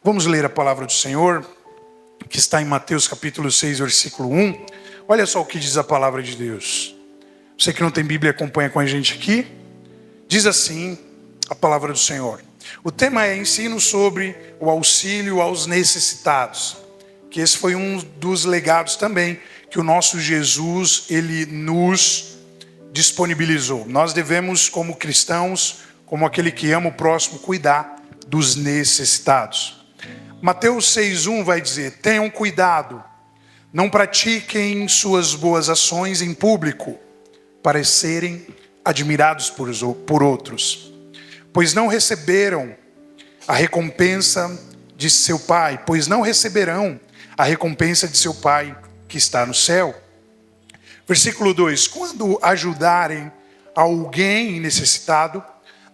Vamos ler a palavra do Senhor, que está em Mateus capítulo 6, versículo 1. Olha só o que diz a palavra de Deus. Você que não tem Bíblia, acompanha com a gente aqui. Diz assim a palavra do Senhor. O tema é ensino sobre o auxílio aos necessitados. Que esse foi um dos legados também que o nosso Jesus, ele nos disponibilizou. Nós devemos, como cristãos, como aquele que ama o próximo, cuidar dos necessitados. Mateus 6,1 vai dizer: tenham cuidado, não pratiquem suas boas ações em público, para serem admirados por outros, pois não receberão a recompensa de seu Pai, que está no céu. Versículo 2: quando ajudarem alguém necessitado,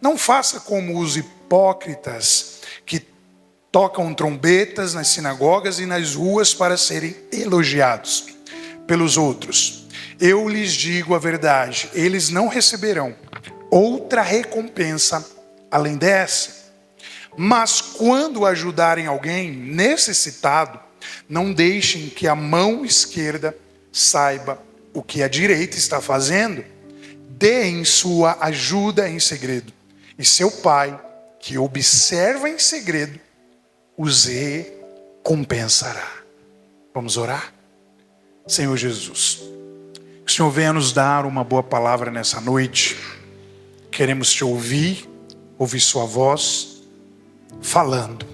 não faça como os hipócritas que tocam trombetas nas sinagogas e nas ruas para serem elogiados pelos outros. Eu lhes digo a verdade, eles não receberão outra recompensa além dessa. Mas quando ajudarem alguém necessitado, não deixem que a mão esquerda saiba o que a direita está fazendo. Deem sua ajuda em segredo, e seu Pai, que observa em segredo, os recompensará. Vamos orar? Senhor Jesus, que o Senhor venha nos dar uma boa palavra nessa noite. Queremos te ouvir sua voz falando.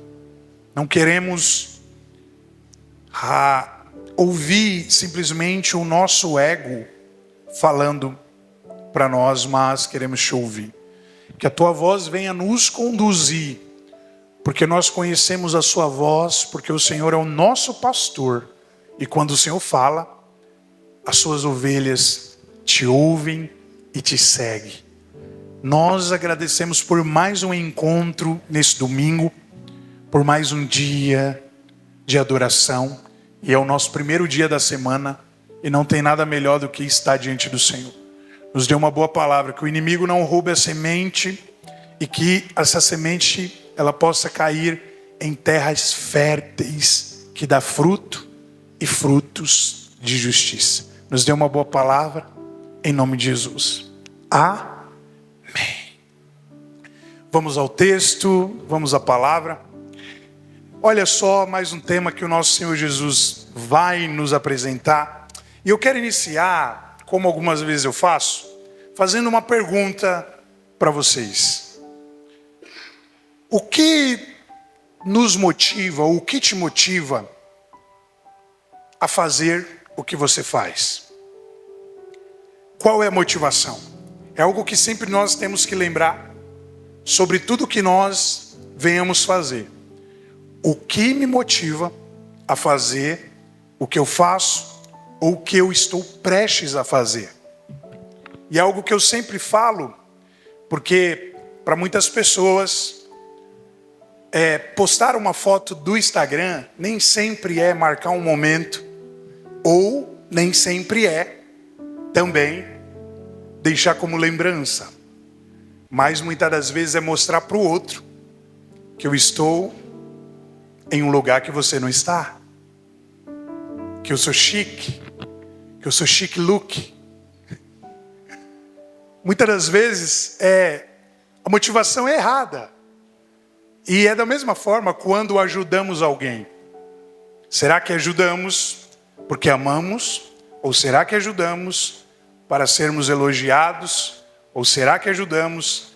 Não queremos ouvir simplesmente o nosso ego falando para nós, mas queremos te ouvir. Que a tua voz venha nos conduzir, porque nós conhecemos a sua voz, porque o Senhor é o nosso pastor. E quando o Senhor fala, as suas ovelhas te ouvem e te seguem. Nós agradecemos por mais um encontro nesse domingo, por mais um dia de adoração. E é o nosso primeiro dia da semana, e não tem nada melhor do que estar diante do Senhor. Nos dê uma boa palavra, que o inimigo não roube a semente, e que essa semente ela possa cair em terras férteis, que dá fruto e frutos de justiça. Nos dê uma boa palavra, em nome de Jesus. Amém. Vamos ao texto, vamos à palavra. Olha só mais um tema que o nosso Senhor Jesus vai nos apresentar. E eu quero iniciar, como algumas vezes eu faço, fazendo uma pergunta para vocês. O que nos motiva, o que te motiva a fazer o que você faz? Qual é a motivação? É algo que sempre nós temos que lembrar sobre tudo que nós venhamos fazer. O que me motiva a fazer o que eu faço ou o que eu estou prestes a fazer? E é algo que eu sempre falo, porque para muitas pessoas postar uma foto do Instagram nem sempre é marcar um momento, ou nem sempre é também deixar como lembrança, mas muitas das vezes é mostrar para o outro que eu estou em um lugar que você não está, que eu sou chique, que eu sou chique look. Muitas das vezes a motivação é errada. E é da mesma forma quando ajudamos alguém. Será que ajudamos porque amamos? Ou será que ajudamos para sermos elogiados? Ou será que ajudamos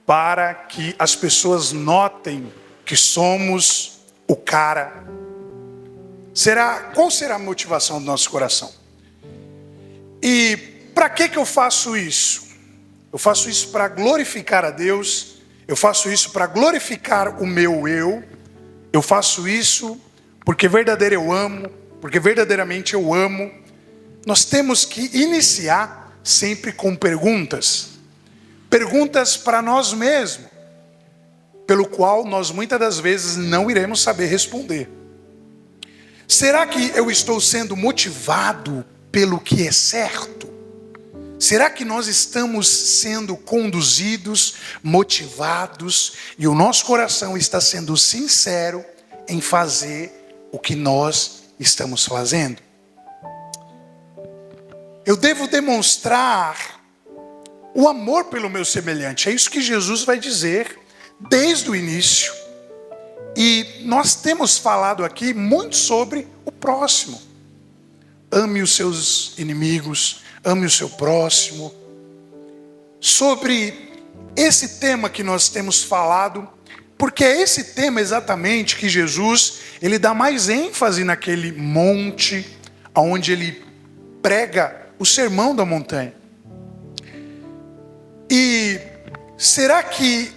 para que as pessoas notem que somos o cara? Qual será a motivação do nosso coração? E para que eu faço isso? Eu faço isso para glorificar a Deus. Eu faço isso para glorificar o meu eu. Eu faço isso porque verdadeiramente eu amo. Nós temos que iniciar sempre com perguntas. Perguntas para nós mesmos, pelo qual nós muitas das vezes não iremos saber responder. Será que eu estou sendo motivado pelo que é certo? Será que nós estamos sendo conduzidos, motivados, e o nosso coração está sendo sincero em fazer o que nós estamos fazendo. Eu devo demonstrar o amor pelo meu semelhante. É isso que Jesus vai dizer desde o início. E nós temos falado aqui muito sobre o próximo. Ame os seus inimigos, ame o seu próximo. Sobre esse tema que nós temos falado, porque é esse tema exatamente que Jesus, ele dá mais ênfase naquele monte, onde ele prega o sermão da montanha. E será que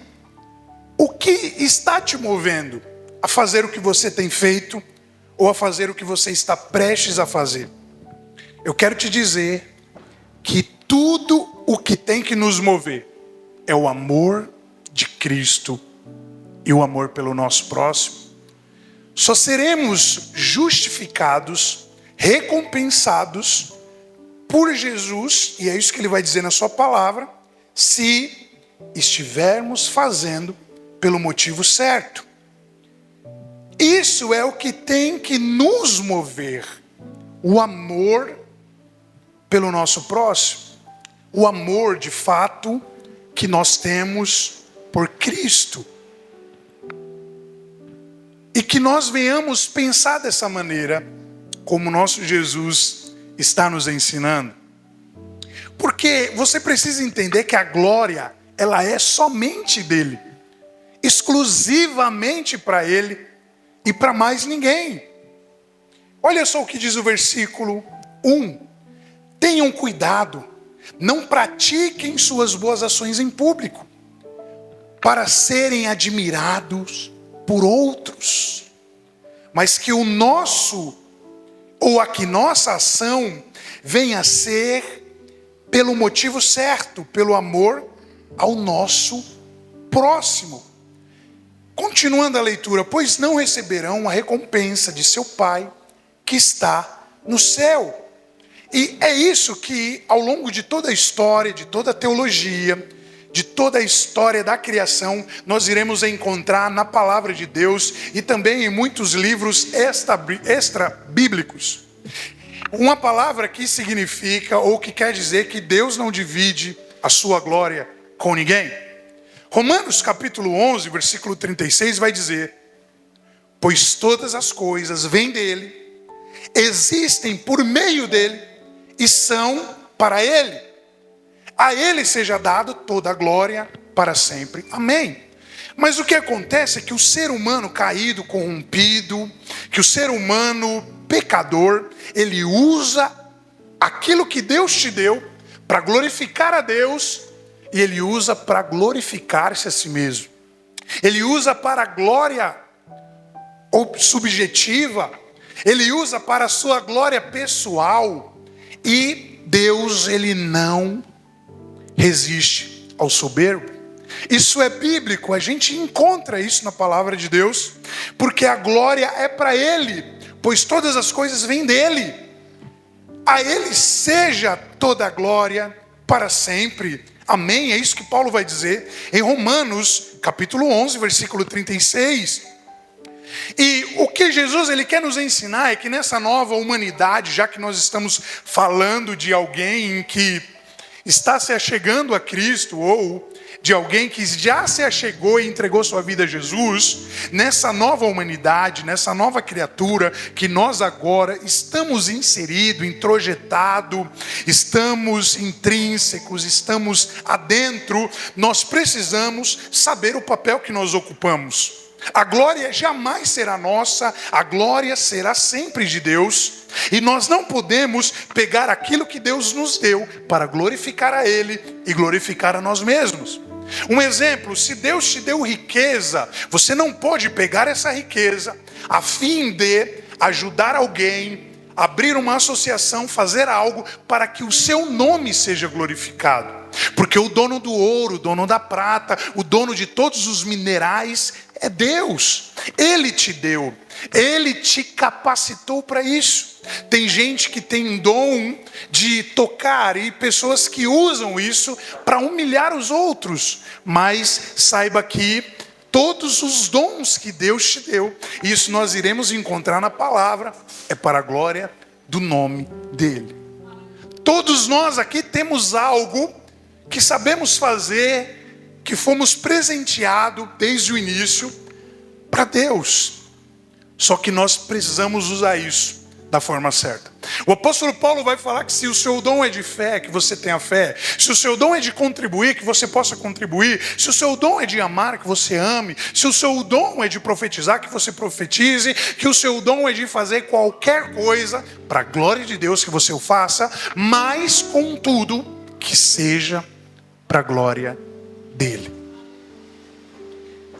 o que está te movendo a fazer o que você tem feito ou a fazer o que você está prestes a fazer? Eu quero te dizer que tudo o que tem que nos mover é o amor de Cristo e o amor pelo nosso próximo. Só seremos justificados, recompensados por Jesus, e é isso que ele vai dizer na sua palavra, se estivermos fazendo pelo motivo certo. Isso é o que tem que nos mover, o amor pelo nosso próximo, o amor de fato que nós temos por Cristo. E que nós venhamos pensar dessa maneira, como nosso Jesus está nos ensinando. Porque você precisa entender que a glória, ela é somente dele, exclusivamente para ele e para mais ninguém. Olha só o que diz o versículo 1. Tenham cuidado, não pratiquem suas boas ações em público, para serem admirados por outros, mas que o nosso, ou a que nossa ação venha a ser pelo motivo certo, pelo amor ao nosso próximo. Continuando a leitura, pois não receberão a recompensa de seu Pai que está no céu. E é isso que ao longo de toda a história, de toda a teologia, de toda a história da criação, nós iremos encontrar na palavra de Deus e também em muitos livros extra-bíblicos. Uma palavra que significa ou que quer dizer que Deus não divide a sua glória com ninguém. Romanos capítulo 11, versículo 36 vai dizer: pois todas as coisas vêm dele, existem por meio dele e são para ele. A ele seja dado toda a glória para sempre. Amém. Mas o que acontece é que o ser humano caído, corrompido, que o ser humano pecador, ele usa aquilo que Deus te deu para glorificar a Deus, e ele usa para glorificar-se a si mesmo. Ele usa para a glória subjetiva, ele usa para a sua glória pessoal, e Deus, ele não resiste ao soberbo. Isso é bíblico, a gente encontra isso na palavra de Deus, porque a glória é para ele, pois todas as coisas vêm dele. A ele seja toda a glória para sempre. Amém? É isso que Paulo vai dizer em Romanos capítulo 11, versículo 36. E o que Jesus ele quer nos ensinar é que nessa nova humanidade, já que nós estamos falando de alguém que está se achegando a Cristo, ou de alguém que já se achegou e entregou sua vida a Jesus, nessa nova humanidade, nessa nova criatura, que nós agora estamos inseridos, introjetados, estamos intrínsecos, estamos adentro, nós precisamos saber o papel que nós ocupamos. A glória jamais será nossa, a glória será sempre de Deus, e nós não podemos pegar aquilo que Deus nos deu para glorificar a Ele e glorificar a nós mesmos. Um exemplo, se Deus te deu riqueza, você não pode pegar essa riqueza a fim de ajudar alguém, abrir uma associação, fazer algo para que o seu nome seja glorificado. Porque o dono do ouro, o dono da prata, o dono de todos os minerais é Deus. Ele te deu, Ele te capacitou para isso. Tem gente que tem dom de tocar e pessoas que usam isso para humilhar os outros. Mas saiba que todos os dons que Deus te deu, isso nós iremos encontrar na palavra, é para a glória do nome dele. Todos nós aqui temos algo que sabemos fazer, que fomos presenteados desde o início para Deus. Só que nós precisamos usar isso da forma certa. O apóstolo Paulo vai falar que se o seu dom é de fé, que você tenha fé. Se o seu dom é de contribuir, que você possa contribuir. Se o seu dom é de amar, que você ame. Se o seu dom é de profetizar, que você profetize. Que o seu dom é de fazer qualquer coisa para a glória de Deus, que você o faça. Mas, contudo, que seja para a glória dele.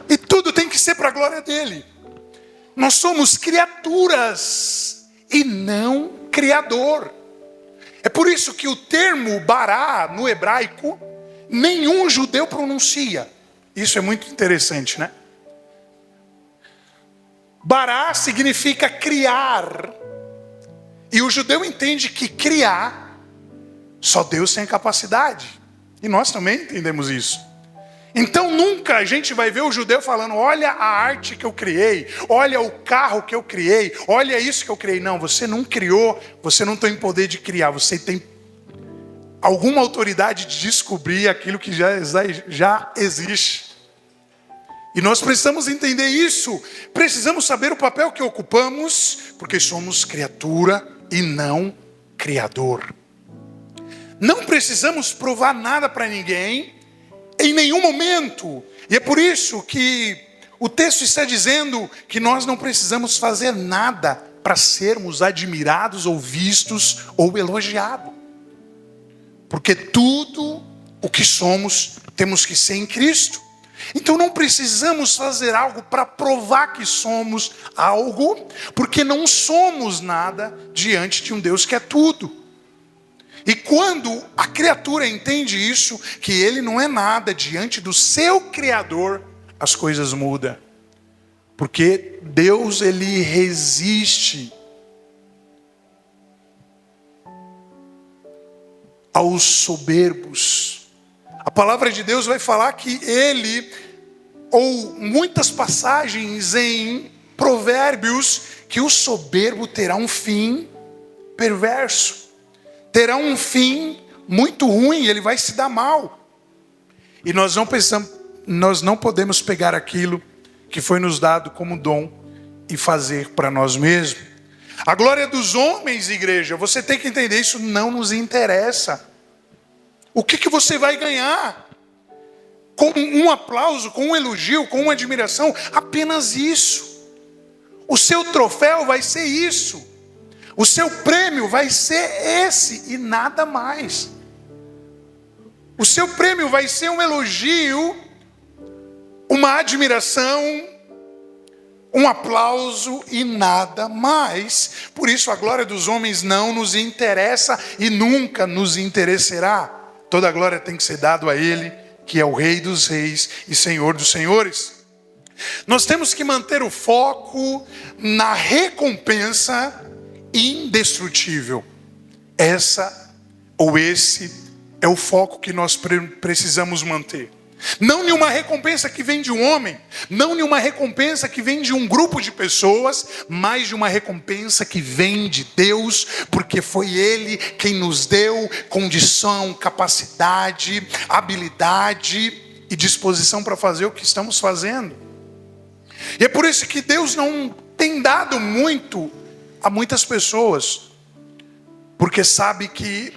E tudo tem que ser para a glória dele. Nós somos criaturas e não criador. É por isso que o termo bará no hebraico, nenhum judeu pronuncia. Isso é muito interessante, né? Bará significa criar. E o judeu entende que criar, só Deus tem capacidade. E nós também entendemos isso. Então nunca a gente vai ver o judeu falando, olha a arte que eu criei, olha o carro que eu criei, olha isso que eu criei. Não, você não criou, você não tem poder de criar, você tem alguma autoridade de descobrir aquilo que já existe. E nós precisamos entender isso, precisamos saber o papel que ocupamos, porque somos criatura e não criador. Não precisamos provar nada para ninguém, em nenhum momento. E é por isso que o texto está dizendo que nós não precisamos fazer nada para sermos admirados ou vistos ou elogiados. Porque tudo o que somos temos que ser em Cristo. Então não precisamos fazer algo para provar que somos algo, porque não somos nada diante de um Deus que é tudo. E quando a criatura entende isso, que ele não é nada diante do seu Criador, as coisas mudam. Porque Deus, ele resiste aos soberbos. A palavra de Deus vai falar que ele, ou muitas passagens em Provérbios, que o soberbo terá um fim perverso. Terá um fim muito ruim, ele vai se dar mal. E nós não podemos pegar aquilo que foi nos dado como dom e fazer para nós mesmos. A glória dos homens, igreja, você tem que entender, isso não nos interessa. O que você vai ganhar? Com um aplauso, com um elogio, com uma admiração, apenas isso. O seu troféu vai ser isso. O seu prêmio vai ser esse e nada mais. O seu prêmio vai ser um elogio, uma admiração, um aplauso e nada mais. Por isso a glória dos homens não nos interessa e nunca nos interessará. Toda a glória tem que ser dada a Ele, que é o Rei dos Reis e Senhor dos Senhores. Nós temos que manter o foco na recompensa indestrutível. Essa ou esse é o foco que nós precisamos manter. Não nenhuma recompensa que vem de um homem, não nenhuma recompensa que vem de um grupo de pessoas, mas de uma recompensa que vem de Deus, porque foi Ele quem nos deu condição, capacidade, habilidade e disposição para fazer o que estamos fazendo. E é por isso que Deus não tem dado muito a muitas pessoas, porque sabe que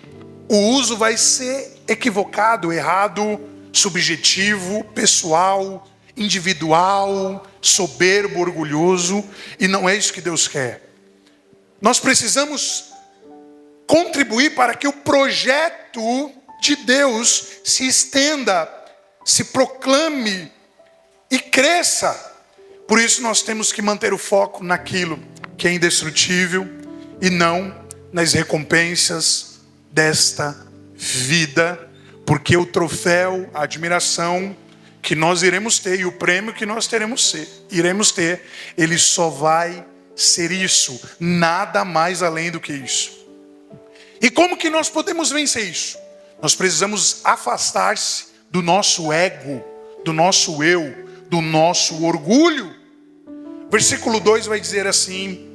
o uso vai ser equivocado, errado, subjetivo, pessoal, individual, soberbo, orgulhoso, e não é isso que Deus quer. Nós precisamos contribuir para que o projeto de Deus se estenda, se proclame e cresça. Por isso nós temos que manter o foco naquilo que é indestrutível e não nas recompensas desta vida, porque o troféu, a admiração que nós iremos ter e o prêmio que nós iremos ter, ele só vai ser isso, nada mais além do que isso. E como que nós podemos vencer isso? Nós precisamos afastar-se do nosso ego, do nosso eu, do nosso orgulho. Versículo 2 vai dizer assim,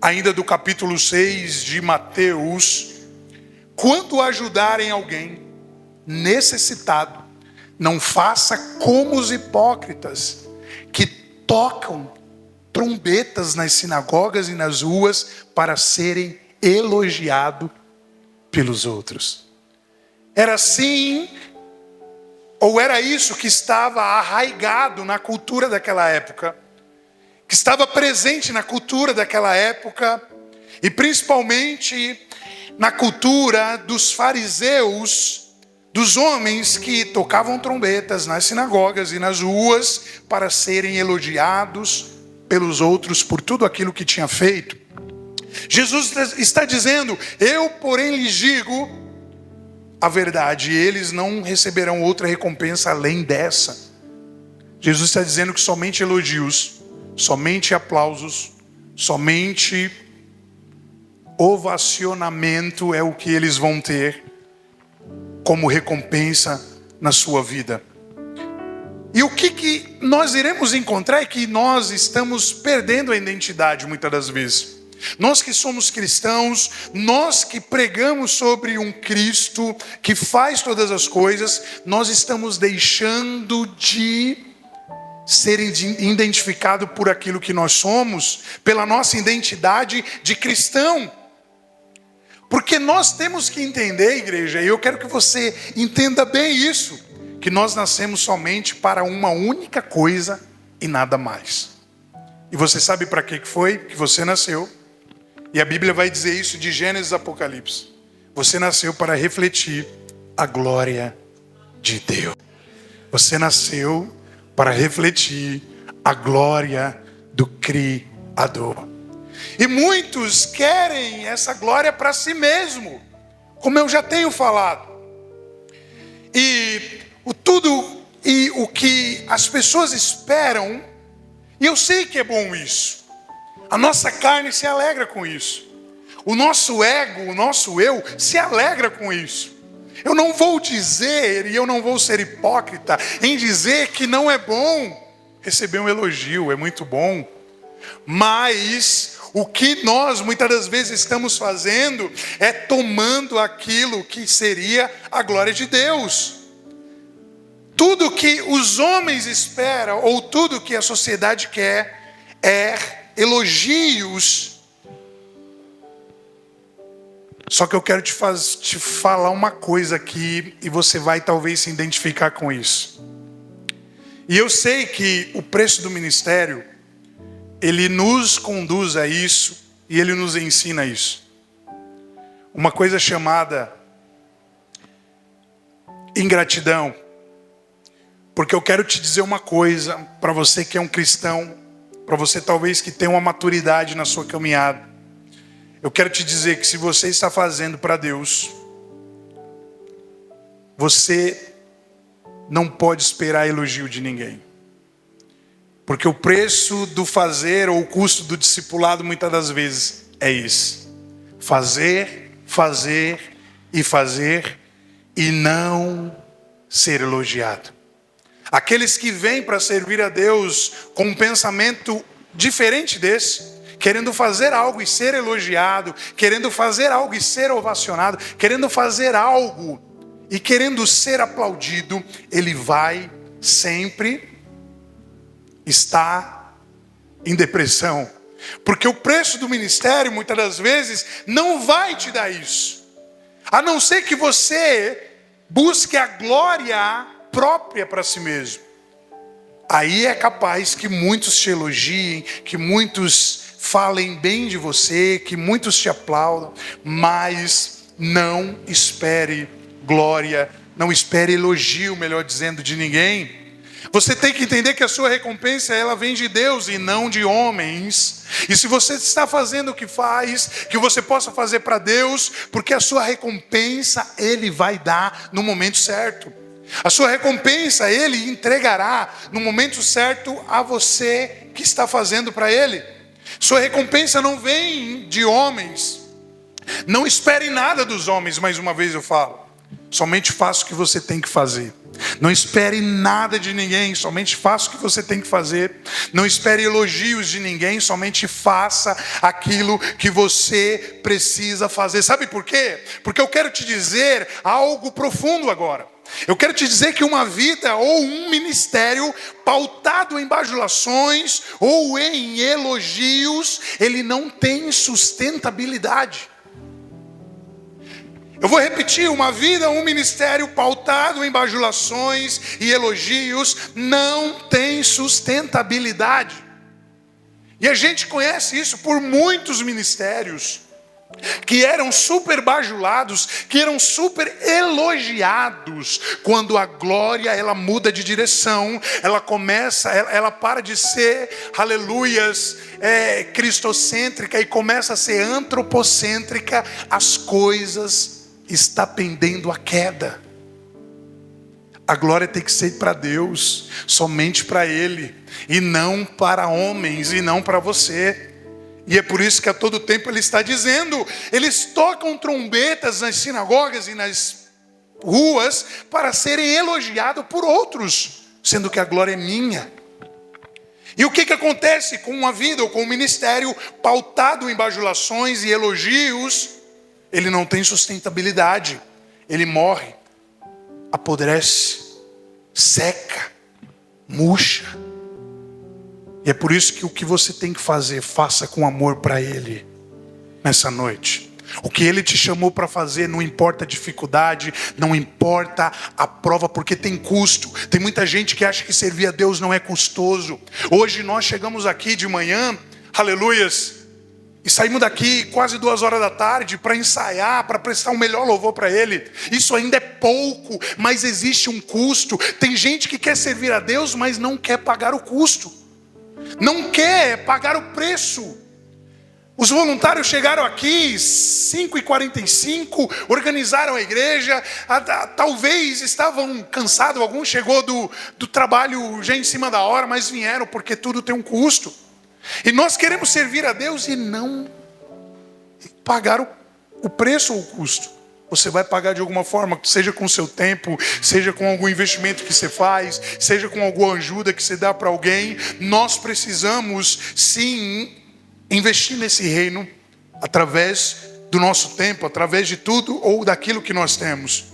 ainda do capítulo 6 de Mateus: quando ajudarem alguém necessitado, não faça como os hipócritas, que tocam trombetas nas sinagogas e nas ruas para serem elogiados pelos outros. Era assim, ou era isso que estava arraigado na cultura daquela época, que estava presente na cultura daquela época, e principalmente na cultura dos fariseus, dos homens que tocavam trombetas nas sinagogas e nas ruas para serem elogiados pelos outros por tudo aquilo que tinha feito. Jesus está dizendo: eu, porém, lhes digo a verdade, eles não receberão outra recompensa além dessa. Jesus está dizendo que somente elogios, somente aplausos, somente ovacionamento é o que eles vão ter como recompensa na sua vida. E o que nós iremos encontrar é que nós estamos perdendo a identidade muitas das vezes. Nós que somos cristãos, nós que pregamos sobre um Cristo que faz todas as coisas, nós estamos deixando de ser identificado por aquilo que nós somos, pela nossa identidade de cristão. Porque nós temos que entender, igreja, e eu quero que você entenda bem isso, que nós nascemos somente para uma única coisa e nada mais. E você sabe para que foi que você nasceu? E a Bíblia vai dizer isso de Gênesis a Apocalipse. Você nasceu para refletir a glória de Deus. Você nasceu para refletir a glória do Criador. E muitos querem essa glória para si mesmo, como eu já tenho falado. E o que as pessoas esperam, e eu sei que é bom isso. A nossa carne se alegra com isso. O nosso ego, o nosso eu, se alegra com isso. Eu não vou dizer, e eu não vou ser hipócrita em dizer que não é bom receber um elogio, é muito bom. Mas o que nós muitas das vezes estamos fazendo é tomando aquilo que seria a glória de Deus. Tudo que os homens esperam, ou tudo que a sociedade quer, é elogios. Só que eu quero te falar uma coisa aqui, e você vai talvez se identificar com isso. E eu sei que o preço do ministério, ele nos conduz a isso, e ele nos ensina isso. Uma coisa chamada ingratidão. Porque eu quero te dizer uma coisa, para você que é um cristão, para você talvez que tenha uma maturidade na sua caminhada. Eu quero te dizer que se você está fazendo para Deus, você não pode esperar elogio de ninguém. Porque o preço do fazer, ou o custo do discipulado, muitas das vezes, é isso. Fazer, fazer e fazer, e não ser elogiado. Aqueles que vêm para servir a Deus com um pensamento diferente desse, querendo fazer algo e ser elogiado, querendo fazer algo e ser ovacionado, querendo fazer algo e querendo ser aplaudido, ele vai sempre estar em depressão. Porque o preço do ministério, muitas das vezes, não vai te dar isso. A não ser que você busque a glória própria para si mesmo. Aí é capaz que muitos te elogiem, que muitos falem bem de você, que muitos te aplaudam, mas não espere glória, não espere elogio, melhor dizendo, de ninguém. Você tem que entender que a sua recompensa, ela vem de Deus e não de homens. E se você está fazendo o que faz, que você possa fazer para Deus, porque a sua recompensa Ele vai dar no momento certo. A sua recompensa Ele entregará no momento certo a você que está fazendo para Ele. Sua recompensa não vem de homens. Não espere nada dos homens, mais uma vez eu falo. Somente faça o que você tem que fazer. Não espere nada de ninguém, somente faça o que você tem que fazer. Não espere elogios de ninguém, somente faça aquilo que você precisa fazer. Sabe por quê? Porque eu quero te dizer algo profundo agora. Eu quero te dizer que uma vida ou um ministério pautado em bajulações ou em elogios, ele não tem sustentabilidade. Eu vou repetir, uma vida, um ministério pautado em bajulações e elogios não tem sustentabilidade. E a gente conhece isso por muitos ministérios que eram super bajulados, que eram super elogiados. Quando a glória, ela muda de direção, ela para de ser, aleluias, cristocêntrica e começa a ser antropocêntrica, as coisas está pendendo a queda. A glória tem que ser para Deus, somente para Ele, e não para homens, e não para você. E é por isso que a todo tempo Ele está dizendo, eles tocam trombetas nas sinagogas e nas ruas para serem elogiados por outros, sendo que a glória é minha. E o que acontece com uma vida ou com um ministério pautado em bajulações e elogios? Ele não tem sustentabilidade, ele morre, apodrece, seca, murcha. E é por isso que o que você tem que fazer, faça com amor para Ele nessa noite. O que Ele te chamou para fazer, não importa a dificuldade, não importa a prova, porque tem custo. Tem muita gente que acha que servir a Deus não é custoso. Hoje nós chegamos aqui de manhã, aleluias, e saímos daqui quase 2 horas da tarde para ensaiar, para prestar o melhor louvor para Ele. Isso ainda é pouco, mas existe um custo. Tem gente que quer servir a Deus, mas não quer pagar o custo. Não quer pagar o preço. Os voluntários chegaram aqui 5h45, organizaram a igreja, talvez estavam cansados, alguns chegou do trabalho já em cima da hora, mas vieram porque tudo tem um custo. E nós queremos servir a Deus e não pagar o preço ou o custo. Você vai pagar de alguma forma, seja com o seu tempo, seja com algum investimento que você faz, seja com alguma ajuda que você dá para alguém. Nós precisamos sim investir nesse reino através do nosso tempo, através de tudo ou daquilo que nós temos.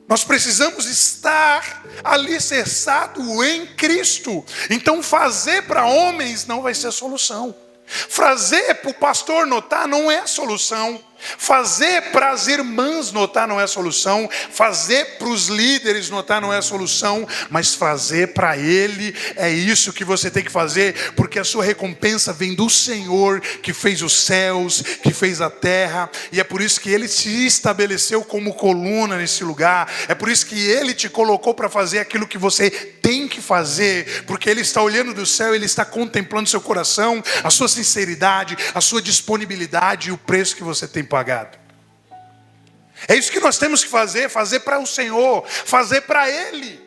Nós precisamos estar alicerçado em Cristo. Então fazer para homens não vai ser a solução. Fazer para o pastor notar não é a solução. Fazer para as irmãs notar não é a solução. Fazer para os líderes notar não é a solução. Mas fazer para Ele é isso que você tem que fazer. Porque a sua recompensa vem do Senhor, que fez os céus, que fez a terra. E é por isso que Ele se estabeleceu como coluna nesse lugar. É por isso que Ele te colocou para fazer aquilo que você tem que fazer. Porque Ele está olhando do céu, Ele está contemplando seu coração, a sua sinceridade, a sua disponibilidade e o preço que você tem pagado. É isso que nós temos que fazer para o Senhor, fazer para Ele.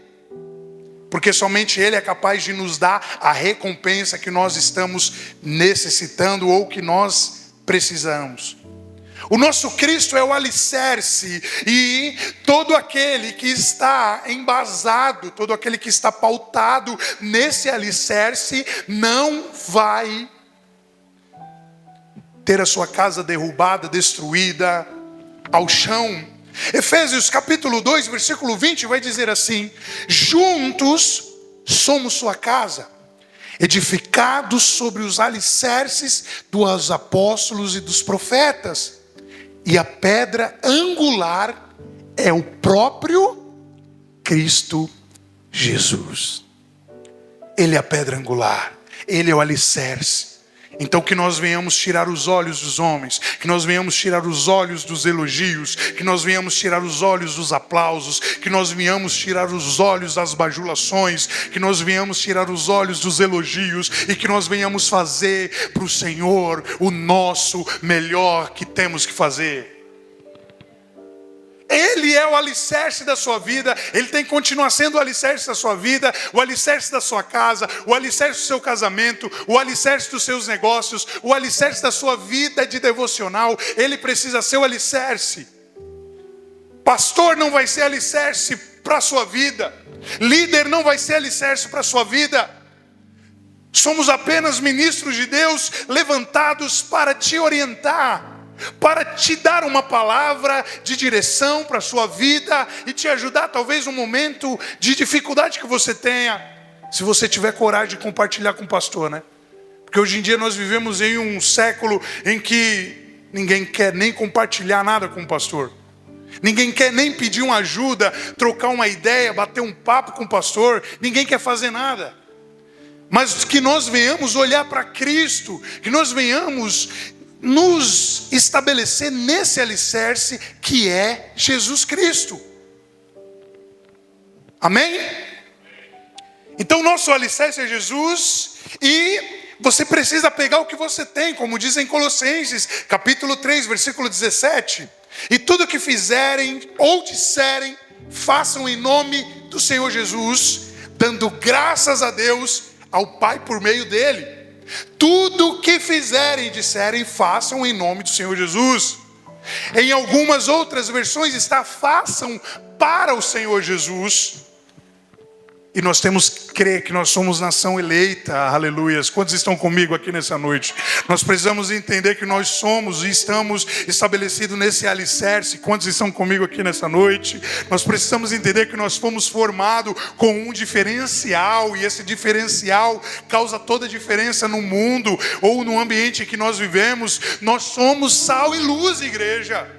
Porque somente Ele é capaz de nos dar a recompensa que nós estamos necessitando ou que nós precisamos. O nosso Cristo é o alicerce, e todo aquele que está embasado, todo aquele que está pautado nesse alicerce, não vai ter a sua casa derrubada, destruída, ao chão. Efésios capítulo 2, versículo 20 vai dizer assim: juntos somos sua casa, edificados sobre os alicerces dos apóstolos e dos profetas, e a pedra angular é o próprio Cristo Jesus. Ele é a pedra angular, Ele é o alicerce. Então que nós venhamos tirar os olhos dos homens, que nós venhamos tirar os olhos dos elogios, que nós venhamos tirar os olhos dos aplausos, que nós venhamos tirar os olhos das bajulações, que nós venhamos tirar os olhos dos elogios e que nós venhamos fazer para o Senhor o nosso melhor que temos que fazer. Ele é o alicerce da sua vida, Ele tem que continuar sendo o alicerce da sua vida, o alicerce da sua casa, o alicerce do seu casamento, o alicerce dos seus negócios, o alicerce da sua vida de devocional. Ele precisa ser o alicerce. Pastor não vai ser alicerce para a sua vida. Líder não vai ser alicerce para a sua vida. Somos apenas ministros de Deus levantados para te orientar, para te dar uma palavra de direção para a sua vida e te ajudar talvez num momento de dificuldade que você tenha, se você tiver coragem de compartilhar com o pastor, né? Porque hoje em dia nós vivemos em um século em que ninguém quer nem compartilhar nada com o pastor. Ninguém quer nem pedir uma ajuda, trocar uma ideia, bater um papo com o pastor. Ninguém quer fazer nada. Mas que nós venhamos olhar para Cristo, que nós venhamos nos estabelecer nesse alicerce que é Jesus Cristo. Amém? Então nosso alicerce é Jesus e você precisa pegar o que você tem, como diz em Colossenses, capítulo 3, versículo 17. E tudo que fizerem ou disserem, façam em nome do Senhor Jesus, dando graças a Deus, ao Pai por meio dele. Tudo que fizerem e disserem, façam em nome do Senhor Jesus. Em algumas outras versões está, façam para o Senhor Jesus. E nós temos que crer que nós somos nação eleita, aleluias. Quantos estão comigo aqui nessa noite? Nós precisamos entender que nós somos e estamos estabelecidos nesse alicerce. Quantos estão comigo aqui nessa noite? Nós precisamos entender que nós fomos formados com um diferencial, e esse diferencial causa toda a diferença no mundo ou no ambiente que nós vivemos. Nós somos sal e luz, igreja.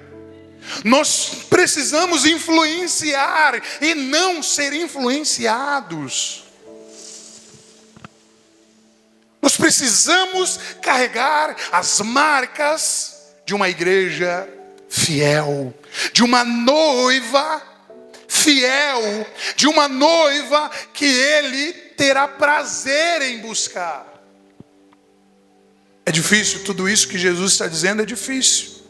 Nós precisamos influenciar e não ser influenciados. Nós precisamos carregar as marcas de uma igreja fiel, de uma noiva fiel, de uma noiva que Ele terá prazer em buscar. É difícil, tudo isso que Jesus está dizendo é difícil.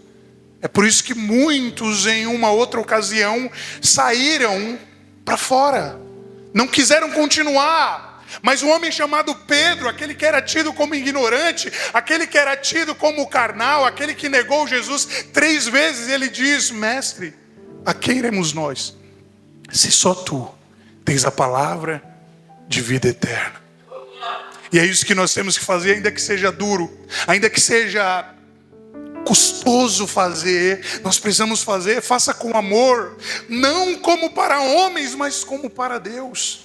É por isso que muitos em uma outra ocasião saíram para fora, não quiseram continuar. Mas um homem chamado Pedro, aquele que era tido como ignorante, aquele que era tido como carnal, aquele que negou Jesus 3 vezes, ele diz: mestre, a quem iremos nós, se só tu tens a palavra de vida eterna? E é isso que nós temos que fazer, ainda que seja duro, ainda que seja custoso fazer, nós precisamos fazer. Faça com amor, não como para homens, mas como para Deus.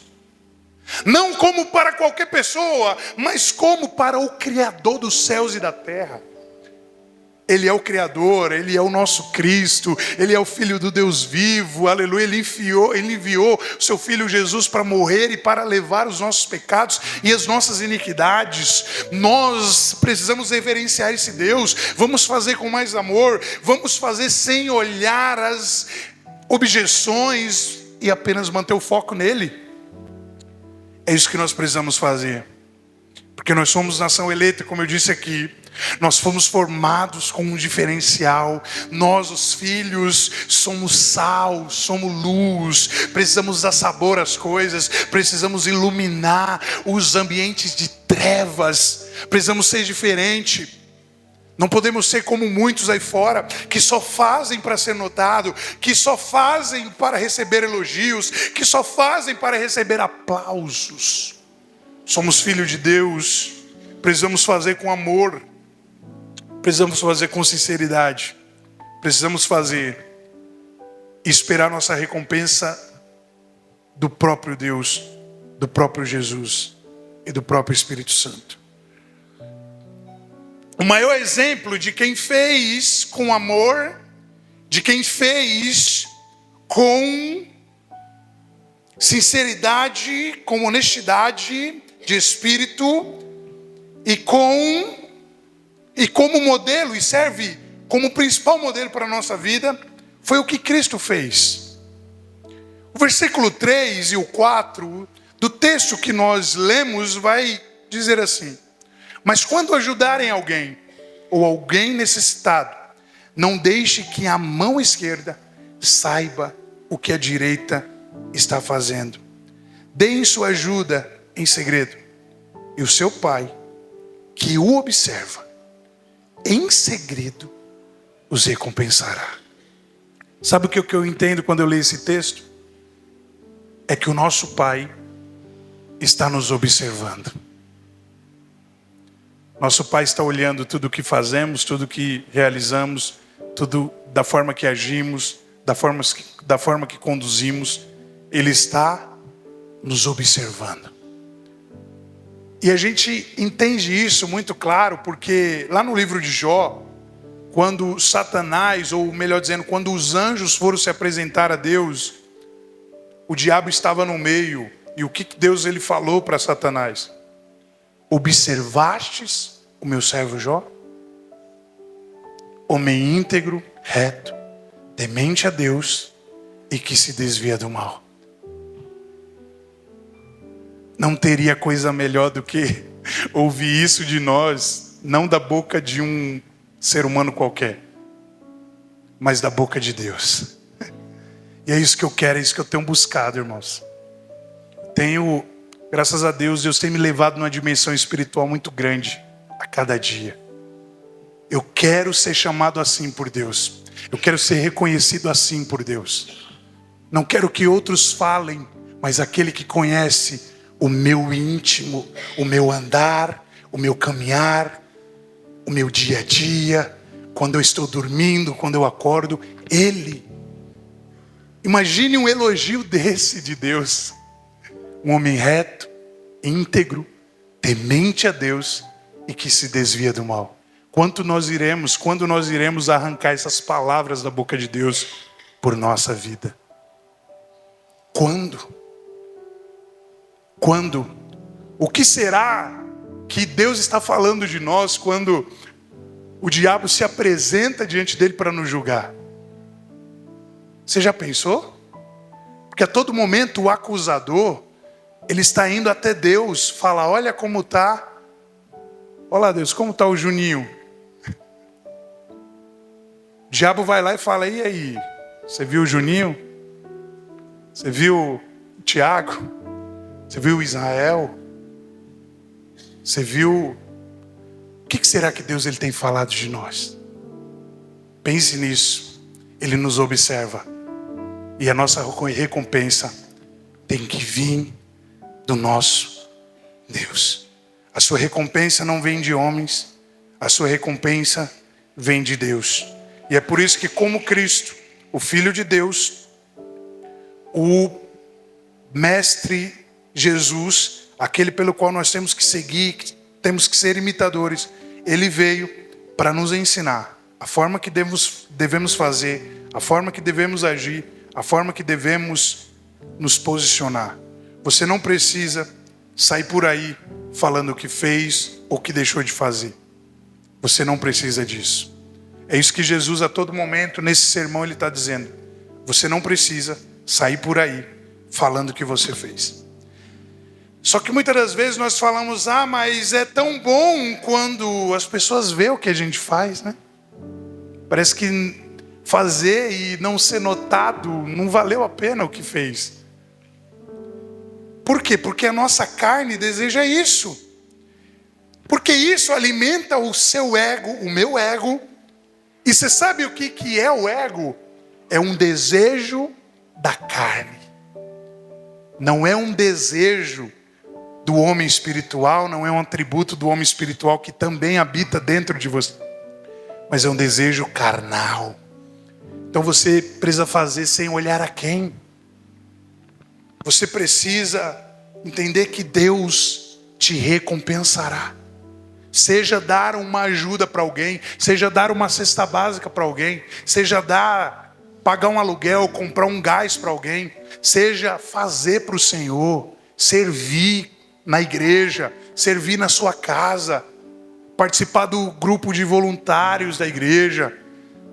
Não como para qualquer pessoa, mas como para o Criador dos céus e da terra. Ele é o Criador, Ele é o nosso Cristo, Ele é o Filho do Deus vivo, aleluia. Ele enviou o seu Filho Jesus para morrer e para levar os nossos pecados e as nossas iniquidades. Nós precisamos reverenciar esse Deus. Vamos fazer com mais amor, vamos fazer sem olhar as objeções e apenas manter o foco nele. É isso que nós precisamos fazer, porque nós somos nação eleita, como eu disse aqui. Nós fomos formados com um diferencial. Nós, os filhos, somos sal, somos luz. Precisamos dar sabor às coisas. Precisamos iluminar os ambientes de trevas. Precisamos ser diferente. Não podemos ser como muitos aí fora, que só fazem para ser notado, que só fazem para receber elogios, que só fazem para receber aplausos. Somos filhos de Deus. Precisamos fazer com amor. Precisamos fazer com sinceridade. Precisamos fazer e esperar nossa recompensa do próprio Deus, do próprio Jesus e do próprio Espírito Santo. O maior exemplo de quem fez com amor, de quem fez com sinceridade, com honestidade de espírito e como modelo, e serve como principal modelo para a nossa vida, foi o que Cristo fez. O versículo 3 e o 4 do texto que nós lemos vai dizer assim: mas quando ajudarem alguém, ou alguém necessitado, não deixe que a mão esquerda saiba o que a direita está fazendo. Deem sua ajuda em segredo, e o seu Pai, que o observa em segredo, os recompensará. Sabe o que eu entendo quando eu leio esse texto? é que o nosso Pai está nos observando. Nosso Pai está olhando tudo o que fazemos, tudo o que realizamos, tudo da forma que agimos, da forma que conduzimos. Ele está nos observando. E a gente entende isso muito claro, porque lá no livro de Jó, quando Satanás, ou melhor dizendo, quando os anjos foram se apresentar a Deus, o diabo estava no meio. E o que Deus ele falou para Satanás? Observastes o meu servo Jó? Homem íntegro, reto, temente a Deus e que se desvia do mal. Não teria coisa melhor do que ouvir isso de nós, não da boca de um ser humano qualquer, mas da boca de Deus. E é isso que eu quero, é isso que eu tenho buscado, irmãos. Graças a Deus, Deus tem me levado numa dimensão espiritual muito grande a cada dia. Eu quero ser chamado assim por Deus. Eu quero ser reconhecido assim por Deus. Não quero que outros falem, mas aquele que conhece o meu íntimo, o meu andar, o meu caminhar, o meu dia a dia, quando eu estou dormindo, quando eu acordo, Ele. Imagine um elogio desse de Deus. Um homem reto, íntegro, temente a Deus e que se desvia do mal. Quando nós iremos arrancar essas palavras da boca de Deus por nossa vida? Quando? O que será que Deus está falando de nós quando o diabo se apresenta diante dele para nos julgar? Você já pensou? Porque a todo momento o acusador, ele está indo até Deus, falar, olha como está. Olha lá, Deus, como está o Juninho? O diabo vai lá e fala, e aí? Você viu o Juninho? Você viu o Tiago? Você viu o Israel? Você viu? O que será que Deus ele tem falado de nós? Pense nisso. Ele nos observa. E a nossa recompensa tem que vir do nosso Deus. A sua recompensa não vem de homens. A sua recompensa vem de Deus. E é por isso que, como Cristo, o Filho de Deus, o Mestre Jesus, aquele pelo qual nós temos que seguir, temos que ser imitadores, Ele veio para nos ensinar a forma que devemos fazer, a forma que devemos agir, a forma que devemos nos posicionar. Você não precisa sair por aí falando o que fez ou o que deixou de fazer. Você não precisa disso. É isso que Jesus a todo momento, nesse sermão, Ele está dizendo. Você não precisa sair por aí falando o que você fez. Só que muitas das vezes nós falamos, mas é tão bom quando as pessoas veem o que a gente faz, né? Parece que fazer e não ser notado não valeu a pena o que fez. Por quê? Porque a nossa carne deseja isso. Porque isso alimenta o seu ego, o meu ego. E você sabe o que é o ego? É um desejo da carne. Não é um desejo do homem espiritual, não é um atributo do homem espiritual que também habita dentro de você. Mas é um desejo carnal. Então você precisa fazer sem olhar a quem. Você precisa entender que Deus te recompensará. Seja dar uma ajuda para alguém, seja dar uma cesta básica para alguém, seja pagar um aluguel, comprar um gás para alguém, seja fazer para o Senhor, servir na igreja, servir na sua casa, participar do grupo de voluntários da igreja,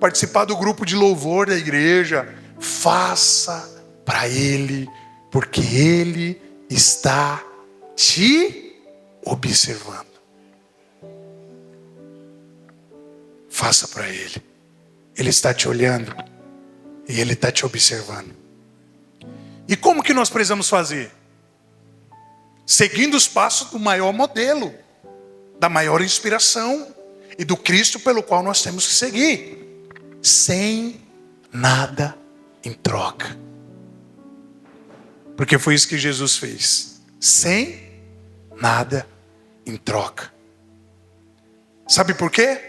participar do grupo de louvor da igreja. Faça para Ele, porque Ele está te observando. Faça para Ele. Ele está te olhando e Ele está te observando. E como que nós precisamos fazer? Seguindo os passos do maior modelo, da maior inspiração e do Cristo pelo qual nós temos que seguir, sem nada em troca. Porque foi isso que Jesus fez, sem nada em troca. Sabe por quê?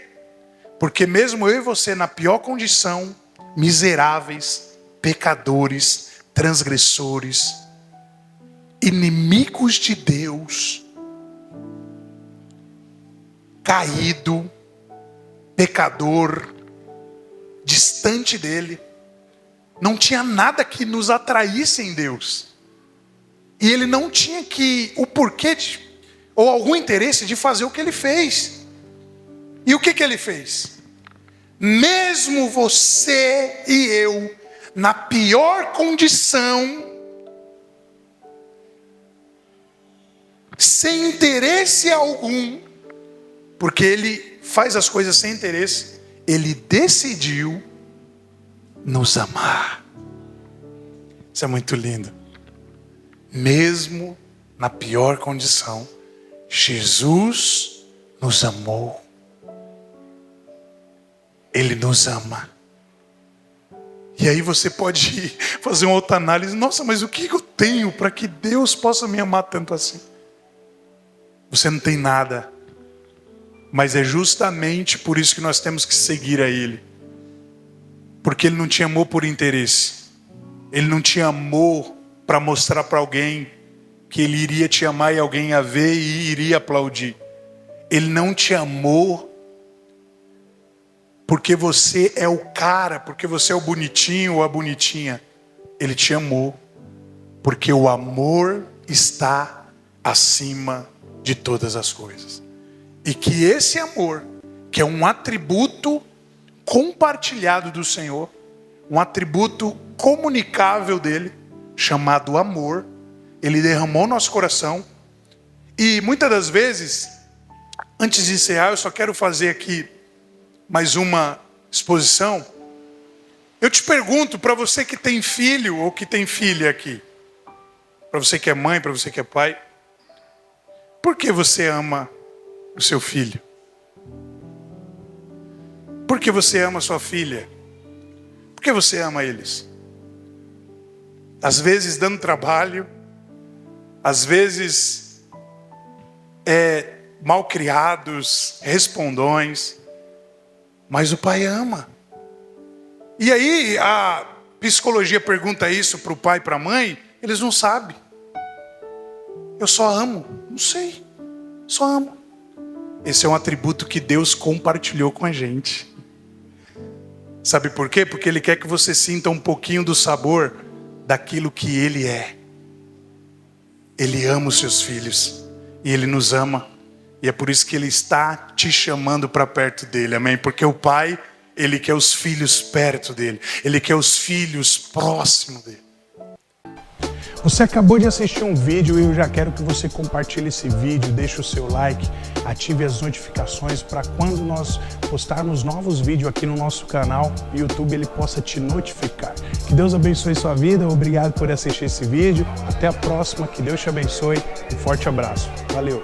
Porque mesmo eu e você na pior condição, miseráveis, pecadores, transgressores, inimigos de Deus, caído, pecador, distante dele, não tinha nada que nos atraísse em Deus. E ele não tinha o porquê ou algum interesse de fazer o que ele fez. E o que ele fez? Mesmo você e eu, na pior condição, sem interesse algum, porque ele faz as coisas sem interesse, ele decidiu nos amar. Isso é muito lindo. Mesmo na pior condição, Jesus nos amou. Ele nos ama. E aí você pode fazer uma outra análise. Nossa, mas o que eu tenho para que Deus possa me amar tanto assim? Você não tem nada. Mas é justamente por isso que nós temos que seguir a Ele. Porque Ele não te amou por interesse. Ele não te amou para mostrar para alguém que Ele iria te amar e alguém ia ver e iria aplaudir. Ele não te amou porque você é o cara, porque você é o bonitinho ou a bonitinha. Ele te amou porque o amor está acima de todas as coisas. E que esse amor, que é um atributo compartilhado do Senhor, um atributo comunicável dele, chamado amor, ele derramou no nosso coração. E muitas das vezes, antes de encerrar, eu só quero fazer aqui mais uma exposição. Eu te pergunto, para você que tem filho ou que tem filha aqui, para você que é mãe, para você que é pai, por que você ama o seu filho? Por que você ama a sua filha? Por que você ama eles? Às vezes dando trabalho, às vezes mal criados, respondões, mas o pai ama. E aí a psicologia pergunta isso para o pai e para a mãe, eles não sabem. Eu só amo. Não sei, só amo. Esse é um atributo que Deus compartilhou com a gente. Sabe por quê? Porque Ele quer que você sinta um pouquinho do sabor daquilo que Ele é. Ele ama os seus filhos e Ele nos ama. E é por isso que Ele está te chamando para perto dEle, amém? Porque o Pai, Ele quer os filhos perto dEle. Ele quer os filhos próximos dEle. Você acabou de assistir um vídeo e eu já quero que você compartilhe esse vídeo, deixe o seu like, ative as notificações para quando nós postarmos novos vídeos aqui no nosso canal, o YouTube ele possa te notificar. Que Deus abençoe sua vida, obrigado por assistir esse vídeo, até a próxima, que Deus te abençoe, um forte abraço, valeu!